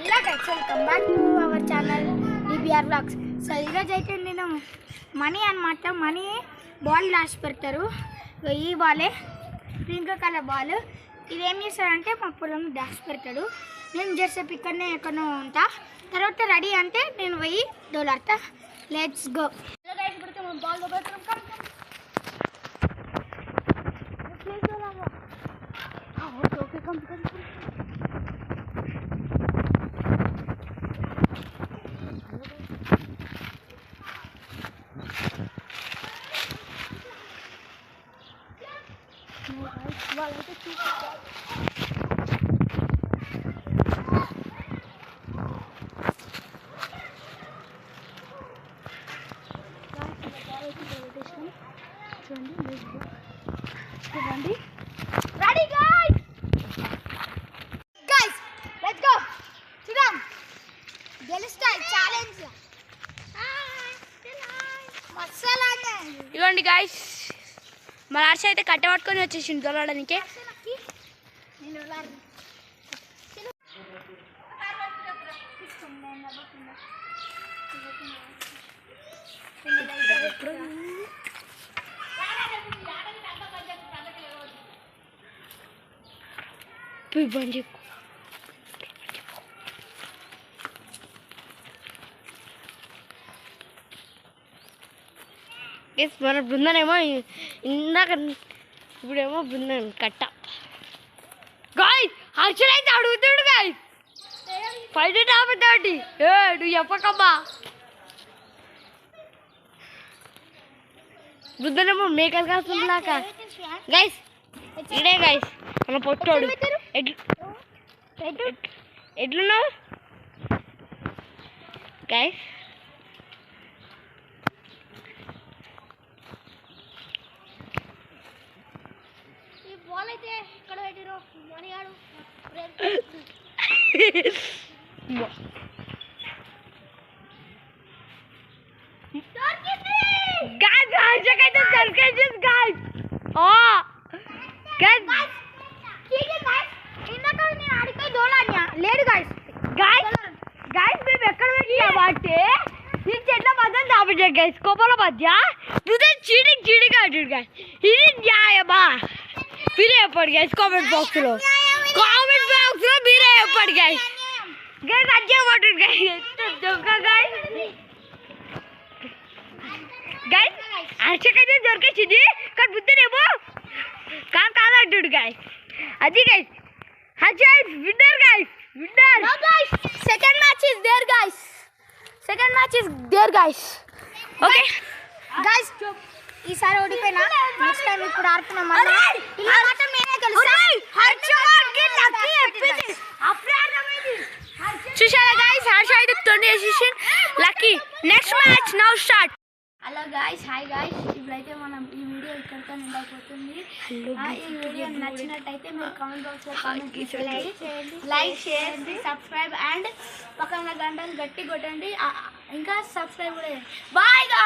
Hello guys, welcome back to our channel DBR vlogs. So ఈరోజు అయితే నేను money అనమాట, మనీ బాల్ దాచి పెడతారు. ఈ బాలే పింక్ కలర్ బాల్. ఇది ఏం చేస్తారంటే మా పొలం దాచి పెడతాడు. నేను జస్ట్ ఇక్కడనే ఎక్కడో ఉంటా. తర్వాత రెడీ అంటే నేను పోయి దోలాడతా. Let's go. పెడితే మనం బాల్ ఓకే కమ్ వాళ్ళైతే చూస్తారు. చూడండి, రెడీ గైస్, లెట్స్ గో. చూద్దాం గెలుస్తా ఛాలెంజ్. ఇవ్వండి గాయస్, మన హర్ష అయితే కట్ట పట్టుకొని వచ్చేసింది దొరడానికి. మన బృందనేమో ఇందాక, ఇప్పుడేమో బృందం కట్ట. గాయస్ హర్షల్ అయితే అడుగుతాడు గాయస్, ఫైట్ ఆపుతాడు. నువ్వు చెప్పకమ్మా. బృందనేమో మేకలు కాస్తుందాక. గైస్ ఇడే గైస్ మన పొట్టోడు. ఎట్లున్నావు గైస్? బాల్ అయితే ఇక్కడ పెట్టిరు మణిగాడు. లేడు గాయస్. గాయస్ మేము ఎక్కడ పెట్టామంటే ఈ చెట్ల మధ్య దాపట్లేదు గాయస్, కోపల మధ్య. చీటింగ్ చీటింగ్ అంటాడు గాయస్. ఇది న్యాయమా? మీరే చెప్పండి గైస్ కామెంట్ బాక్స్ లో మీరే చెప్పండి గైస్. గైస్ అజ్జేమంటాడు గైస్, ఎంత దొంగ గైస్. గైస్ హర్షకైతే దొరికేసింది, కానీ బుద్ధనేమో కాదంటాడు గైస్. అది guys Harsha winner guys, winner. Second match is there guys. Okay guys, ఈసారి ఓడిపోయినా, నెక్స్ట్ టైం ఇప్పుడు ఆడుతున్నాం. చూసారా గైస్, హర్ష అయితే 20 lucky. Next match now start. Hello guys, hi guys. ఇప్పుడైతే మనం ఈ వీడియో ఇక్కడితో నిండైపోతుంది. ఈ వీడియో నచ్చినట్టయితే మీరు కామెంట్ బాక్స్లో కామెంట్ చేయండి, లైక్ చేయండి, సబ్స్క్రైబ్ అండ్ పక్కన గంటను గట్టి కొట్టండి. ఇంకా సబ్స్క్రైబ్ కూడా చేయండి. బాయ్ గా.